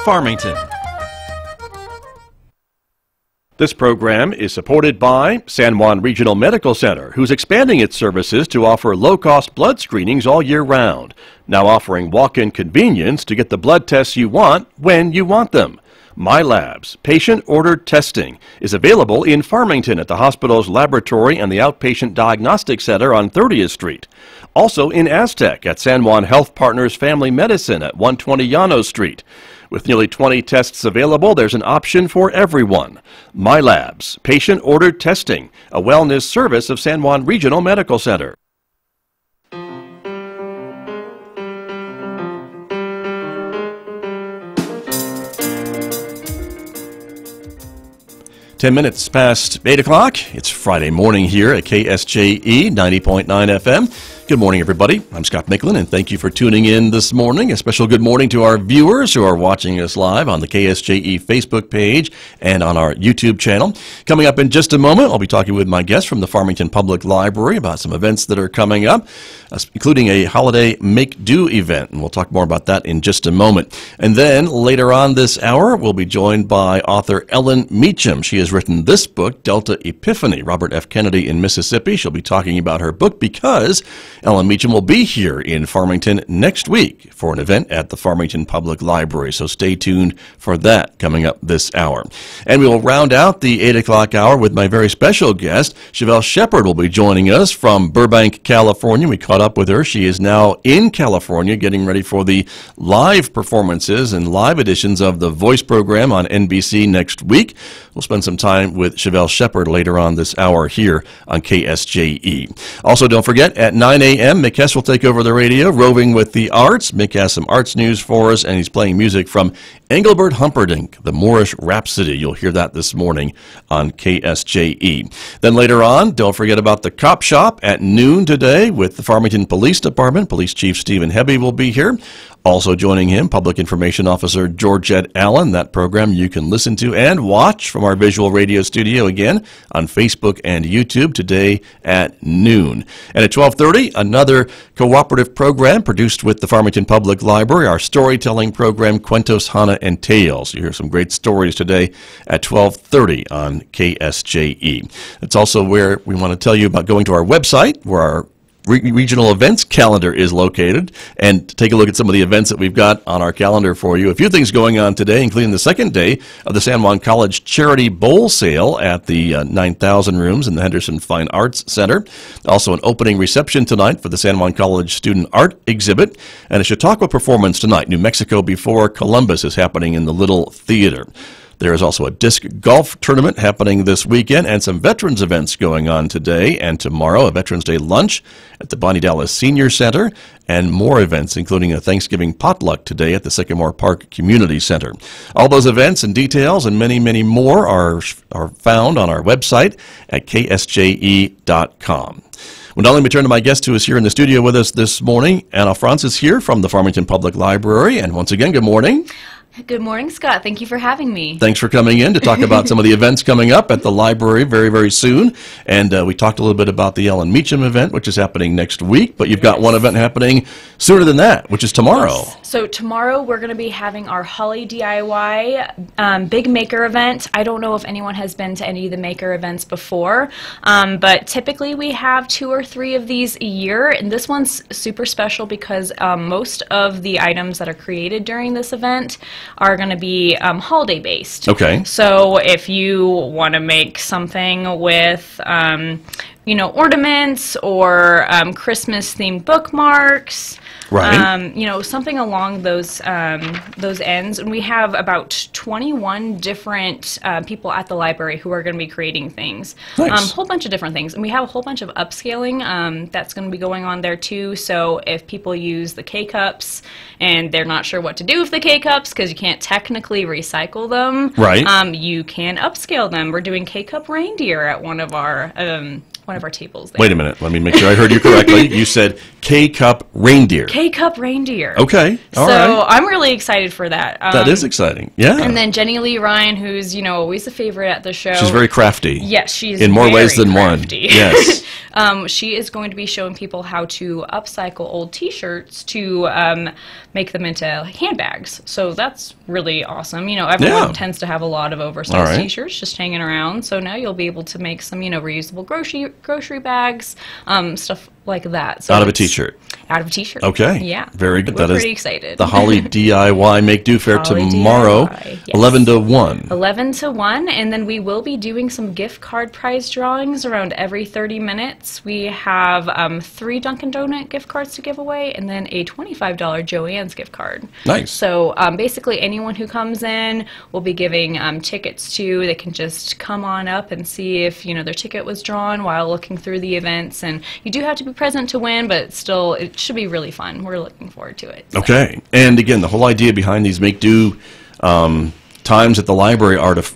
Farmington. This program is supported by San Juan Regional Medical Center, who's expanding its services to offer low-cost blood screenings all year round, now offering walk-in convenience to get the blood tests you want when you want them. MyLabs, patient-ordered testing, is available in Farmington at the hospital's laboratory and the Outpatient Diagnostic Center on 30th Street. Also in Aztec at San Juan Health Partners Family Medicine at 120 Llanos Street. With nearly 20 tests available, there's an option for everyone. MyLabs, patient-ordered testing, a wellness service of San Juan Regional Medical Center. 10 minutes past 8 o'clock. It's Friday morning here at KSJE 90.9 FM. Good morning, everybody. I'm Scott Michlin, and thank you for tuning in this morning. A special good morning to our viewers who are watching us live on the KSJE Facebook page and on our YouTube channel. Coming up in just a moment, I'll be talking with my guest from the Farmington Public Library about some events that are coming up, including a holiday make-do event, and we'll talk more about that in just a moment. And then later on this hour, we'll be joined by author Ellen Meacham. She has written this book, Delta Epiphany, Robert F. Kennedy in Mississippi. She'll be talking about her book because Ellen Meacham will be here in Farmington next week for an event at the Farmington Public Library, so stay tuned for that coming up this hour. And we will round out the 8 o'clock hour with my very special guest. Chevelle Shepard will be joining us from Burbank, California. We caught up with her. She is now in California getting ready for the live performances and live editions of the Voice program on NBC next week. We'll spend some time with Chevelle Shepard later on this hour here on KSJE. Also, don't forget, at 9 a.m., Mick Hess will take over the radio, roving with the arts. Mick has some arts news for us, and he's playing music from Engelbert Humperdinck, the Moorish Rhapsody. You'll hear that this morning on KSJE. Then later on, don't forget about the Cop Shop at noon today with the Farmington Police Department. Police Chief Stephen Hebby will be here. Also joining him, Public Information Officer Georgette Allen. That program you can listen to and watch from our visual radio studio again on Facebook and YouTube today at noon. And at 12:30, another cooperative program produced with the Farmington Public Library, our storytelling program, Cuentos, Hana, and Tales. You hear some great stories today at 12:30 on KSJE. It's also where we want to tell you about going to our website, where our regional events calendar is located, and take a look at some of the events that we've got on our calendar for you. A few things going on today, including the second day of the San Juan College Charity Bowl Sale at the 9,000 rooms in the Henderson Fine Arts Center. Also an opening reception tonight for the San Juan College Student Art Exhibit, and a Chautauqua performance tonight. New Mexico Before Columbus is happening in the Little Theater. There is also a disc golf tournament happening this weekend and some veterans events going on today and tomorrow, a Veterans Day lunch at the Bonnie Dallas Senior Center, and more events, including a Thanksgiving potluck today at the Sycamore Park Community Center. All those events and details and many, many more are found on our website at ksje.com. Well, now let me turn to my guest who is here in the studio with us this morning. Anna Frantz is here from the Farmington Public Library, and once again, good morning. Good morning, Scott. Thank you for having me. Thanks for coming in to talk about some of the events coming up at the library very, very soon. And we talked a little bit about the Ellen Meacham event, which is happening next week. But you've got one event happening sooner than that, which is tomorrow. Yes. So tomorrow we're going to be having our Holly D.I.Y. Big Maker event. I don't know if anyone has been to any of the Maker events before, but typically we have 2 or 3 of these a year. And this one's super special because most of the items that are created during this event are going to be holiday based. Okay. So if you want to make something with you know, ornaments or Christmas themed bookmarks, right. You know, something along those ends. And we have about 21 different people at the library who are going to be creating things. Nice. A whole bunch of different things. And we have a whole bunch of upscaling that's going to be going on there too. So if people use the K-Cups and they're not sure what to do with the K-Cups because you can't technically recycle them, right. You can upscale them. We're doing K-Cup reindeer at one of our tables there. Wait a minute. Let me make sure I heard you correctly. You said K-Cup reindeer. K-Cup reindeer. Okay, all right. So I'm really excited for that. That is exciting, yeah. And then Jenny Lee Ryan, who's, always a favorite at the show. She's very crafty. Yes, she's in more ways than crafty. one. Yes. She is going to be showing people how to upcycle old T-shirts to make them into handbags. So that's really awesome. Everyone tends to have a lot of oversized T-shirts just hanging around. So now you'll be able to make some, reusable grocery bags, stuff like that. So out of a T-shirt. Out of a T-shirt. Okay. Yeah. Very good. We're pretty excited. The Holly D.I.Y. Make Do Fair Holly tomorrow, DIY, yes. 11 to 1. 11 to 1, and then we will be doing some gift card prize drawings around every 30 minutes. We have 3 Dunkin' Donut gift cards to give away, and then a $25 Joann's gift card. Nice. So basically anyone who comes in, we'll be giving tickets to. They can just come on up and see if their ticket was drawn while looking through the events, and you do have to be present to win, but still it should be really fun. We're looking forward to it. So. Okay. And again, the whole idea behind these make do times at the library are to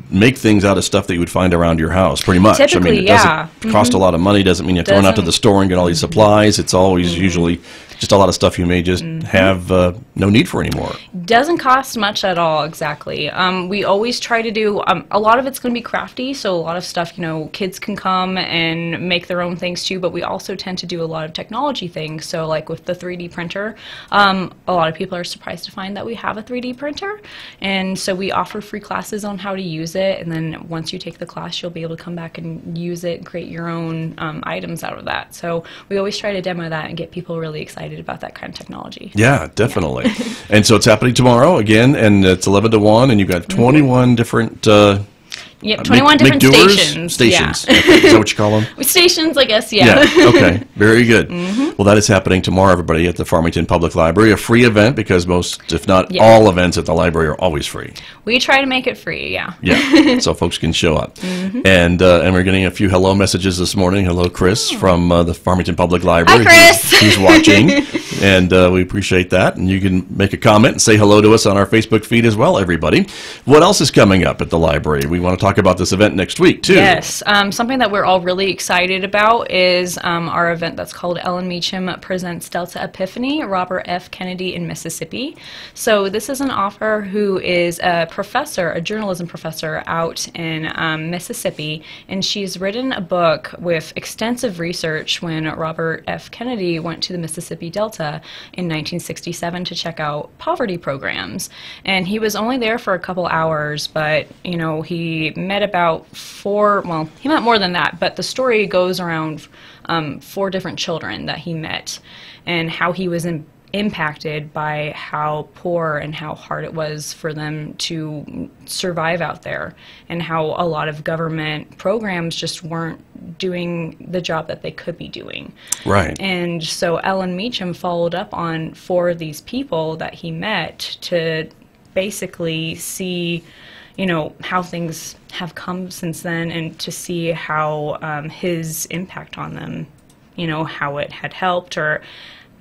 make things out of stuff that you would find around your house, pretty much. Typically, it doesn't cost a lot of money. Doesn't mean you have to run out to the store and get all these supplies. It's always usually just a lot of stuff you may just have no need for anymore. Doesn't cost much at all, exactly. We always try to do, a lot of it's going to be crafty, so a lot of stuff, kids can come and make their own things too, but we also tend to do a lot of technology things. So like with the 3D printer, a lot of people are surprised to find that we have a 3D printer, and so we offer free classes on how to use it, and then once you take the class, you'll be able to come back and use it and create your own items out of that. So we always try to demo that and get people really excited about that kind of technology. Yeah, definitely. And so it's happening tomorrow again, and it's 11 to 1, and you've got 21 different 21 different stations. Stations. Yeah. Is that what you call them? Stations, I guess, yeah. Okay, very good. Well, that is happening tomorrow, everybody, at the Farmington Public Library. A free event, because most, if not all events at the library are always free. We try to make it free, yeah. Yeah, so folks can show up. And we're getting a few hello messages this morning. Hello, Chris, from the Farmington Public Library. Hi, Chris. Who's watching. And we appreciate that. And you can make a comment and say hello to us on our Facebook feed as well, everybody. What else is coming up at the library? We want to talk about this event next week, too. Yes. Something that we're all really excited about is our event that's called Ellen Meacham Presents Delta Epiphany, Robert F. Kennedy in Mississippi. So this is an author who is a professor, a journalism professor out in Mississippi, and she's written a book with extensive research when Robert F. Kennedy went to the Mississippi Delta in 1967 to check out poverty programs. And he was only there for a couple hours, but, he met about he met more than that, but the story goes around 4 different children that he met and how he was impacted by how poor and how hard it was for them to survive out there, and how a lot of government programs just weren't doing the job that they could be doing. Right. And so Ellen Meacham followed up on 4 of these people that he met to basically see how things have come since then, and to see how his impact on them, how it had helped or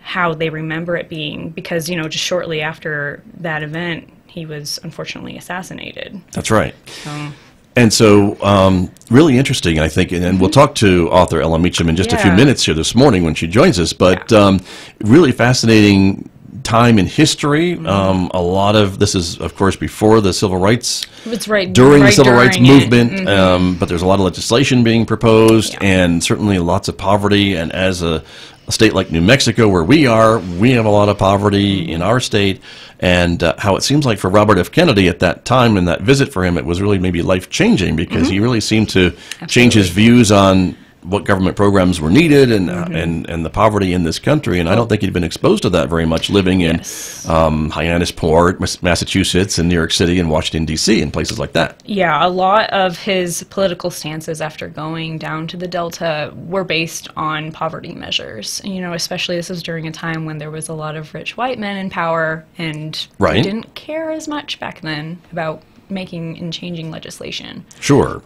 how they remember it being, because, just shortly after that event, he was unfortunately assassinated. That's right. And so, really interesting, I think, and we'll talk to author Ellen Meacham in just a few minutes here this morning when she joins us, but really fascinating time in history. A lot of this is, of course, before the civil rights, during the civil rights movement, but there's a lot of legislation being proposed, and certainly lots of poverty. And as a state like New Mexico, where we have a lot of poverty in our state, and how it seems like for Robert F. Kennedy at that time, and that visit for him, it was really maybe life-changing, because he really seemed to change his views on what government programs were needed, and the poverty in this country. And I don't think he'd been exposed to that very much living in Hyannisport, Massachusetts, and New York City, and Washington, D.C., and places like that. Yeah, a lot of his political stances after going down to the Delta were based on poverty measures. Especially this was during a time when there was a lot of rich white men in power, and they didn't care as much back then about making and changing legislation. Sure.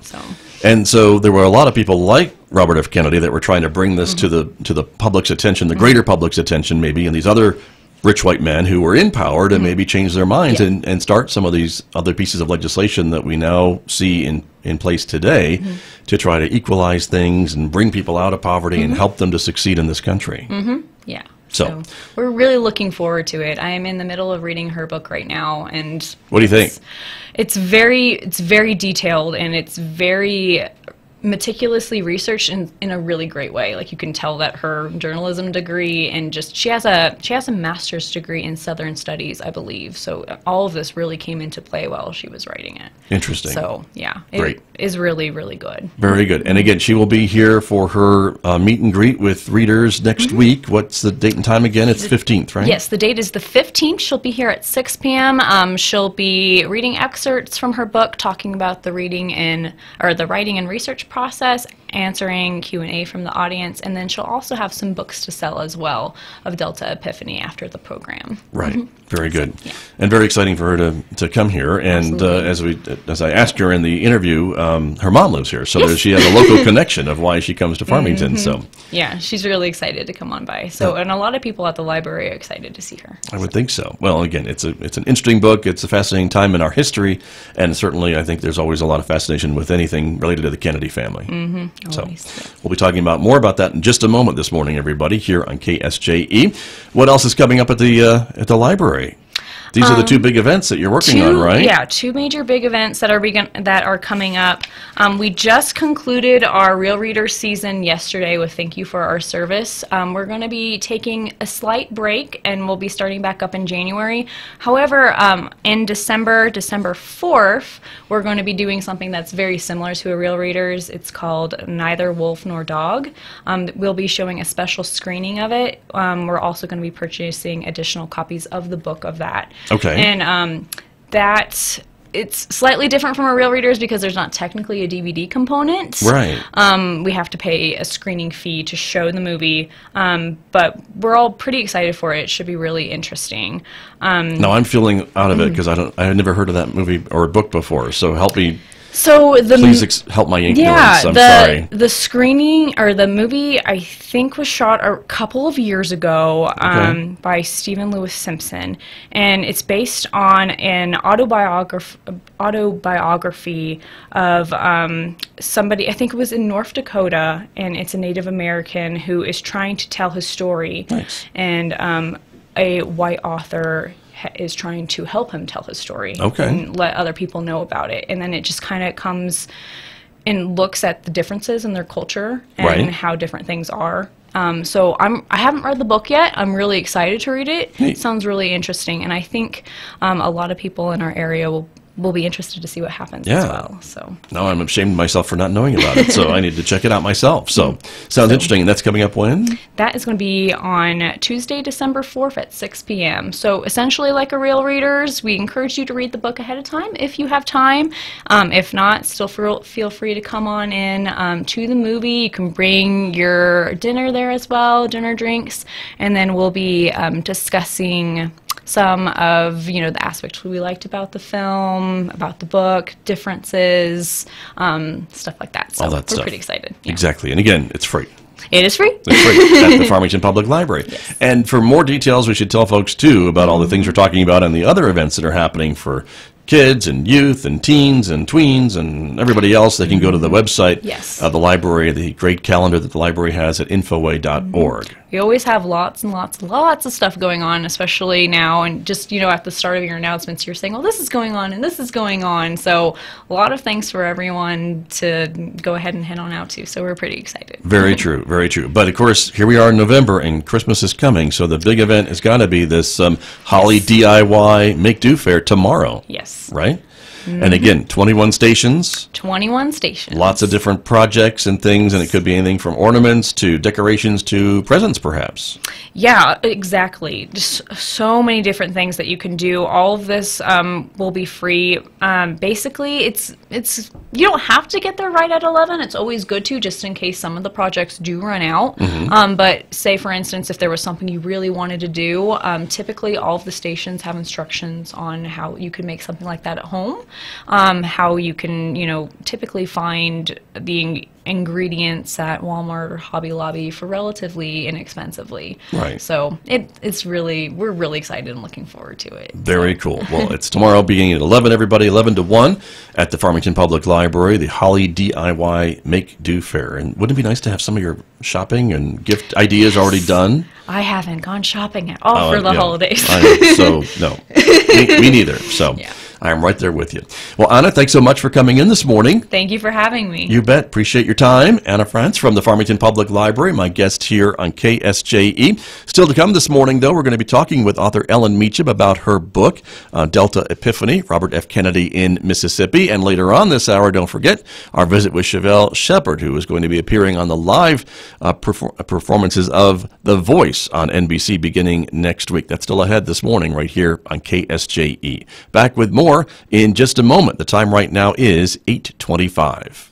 And so there were a lot of people like Robert F. Kennedy that were trying to bring this to the public's attention, the greater public's attention maybe, and these other rich white men who were in power to maybe change their minds and start some of these other pieces of legislation that we now see in place today to try to equalize things and bring people out of poverty and help them to succeed in this country. Yeah. So we're really looking forward to it. I am in the middle of reading her book right now, and what do you think? It's very detailed, and it's very meticulously researched in a really great way. Like, you can tell that her journalism degree, and just she has a master's degree in Southern Studies, I believe. So all of this really came into play while she was writing it. Interesting. So yeah, Great. It is really, really good. Very good. And again, she will be here for her meet and greet with readers next week. What's the date and time again? It's 15th, right? Yes, the date is the 15th. She'll be here at 6 p.m. She'll be reading excerpts from her book, talking about the writing and research process, answering Q&A from the audience, and then she'll also have some books to sell as well of Delta Epiphany after the program. Right. Very good. Yeah. And very exciting for her to come here. And as I asked her in the interview, her mom lives here, so she has a local connection of why she comes to Farmington. So yeah, she's really excited to come on by. So and a lot of people at the library are excited to see her. I would think so. Well, again, it's an interesting book. It's a fascinating time in our history, and certainly I think there's always a lot of fascination with anything related to the Kennedy family. So we'll be talking more about that in just a moment this morning, everybody, here on KSJE. What else is coming up at the library? These are the two big events that you're working on, right? Yeah, two major big events that are coming up. We just concluded our Real Readers season yesterday with Thank You for Our Service. We're going to be taking a slight break, and we'll be starting back up in January. However, in December 4th, we're going to be doing something that's very similar to a Real Readers. It's called Neither Wolf Nor Dog. We'll be showing a special screening of it. We're also going to be purchasing additional copies of the book of that. Okay. And it's slightly different from a Real Readers because there's not technically a DVD component. Right. We have to pay a screening fee to show the movie, but we're all pretty excited for it. It should be really interesting. No, I'm feeling out of it because I had never heard of that movie or book before. So help me. Please help my ignorance. I'm sorry. The screening or the movie, I think, was shot a couple of years ago by Stephen Lewis Simpson, and it's based on an autobiography of somebody. I think it was in North Dakota, and it's a Native American who is trying to tell his story, and a white author is trying to help him tell his story and let other people know about it. And then it just kind of comes and looks at the differences in their culture and how different things are. So I haven't read the book yet. I'm really excited to read it. It sounds really interesting, and I think a lot of people in our area will be interested to see what happens as well. So no, I'm ashamed of myself for not knowing about it, so I need to check it out myself. So sounds interesting. And that's coming up when? That is going to be on Tuesday, December 4th at 6 p.m. So essentially like a Real Readers, we encourage you to read the book ahead of time if you have time. If not, still feel free to come on in to the movie. You can bring your dinner there as well, dinner, drinks, and then we'll be discussing some of the aspects we liked about the film, about the book, differences, stuff like that. So all that we're stuff. Pretty excited. Yeah. Exactly. And again, it's free. It is free. It's free at the Farmington Public Library. Yes. And for more details, we should tell folks, too, about all the things we're talking about and the other events that are happening for kids and youth and teens and tweens and everybody else. They can go to the website of the library, the great calendar that the library has at infoway.org. We always have lots and lots of stuff going on, especially now, and just, at the start of your announcements, you're saying, well, this is going on and this is going on. So a lot of things for everyone to go ahead and head on out to. So we're pretty excited. Very true, very true. But of course, here we are in November and Christmas is coming. So the big event has got to be this Holly DIY Make Do Fair tomorrow. Yes. Right? And again, 21 stations. 21 stations. Lots of different projects and things, and it could be anything from ornaments to decorations to presents, perhaps. Yeah, exactly. Just so many different things that you can do. All of this will be free. Basically, it's you don't have to get there right at 11. It's always good to, just in case some of the projects do run out. But say, for instance, if there was something you really wanted to do, typically all of the stations have instructions on how you could make something like that at home. How you can, typically find the ingredients at Walmart or Hobby Lobby for relatively inexpensively. Right. So we're really excited and looking forward to it. Very cool. Well, it's tomorrow beginning at 11, everybody, 11 to 1 at the Farmington Public Library, the Holly DIY Make Do Fair. And wouldn't it be nice to have some of your shopping and gift ideas already done? I haven't gone shopping at all for the holidays. So, no, me neither. So. Yeah. I'm right there with you. Well, Anna, thanks so much for coming in this morning. Thank you for having me. You bet. Appreciate your time. Anna Frantz from the Farmington Public Library, my guest here on KSJE. Still to come this morning, though, we're going to be talking with author Ellen Meacham about her book, Delta Epiphany, Robert F. Kennedy in Mississippi. And later on this hour, don't forget, our visit with Chevelle Shepard, who is going to be appearing on the live performances of The Voice on NBC beginning next week. That's still ahead this morning right here on KSJE. Back with more in just a moment. The time right now is 8:25.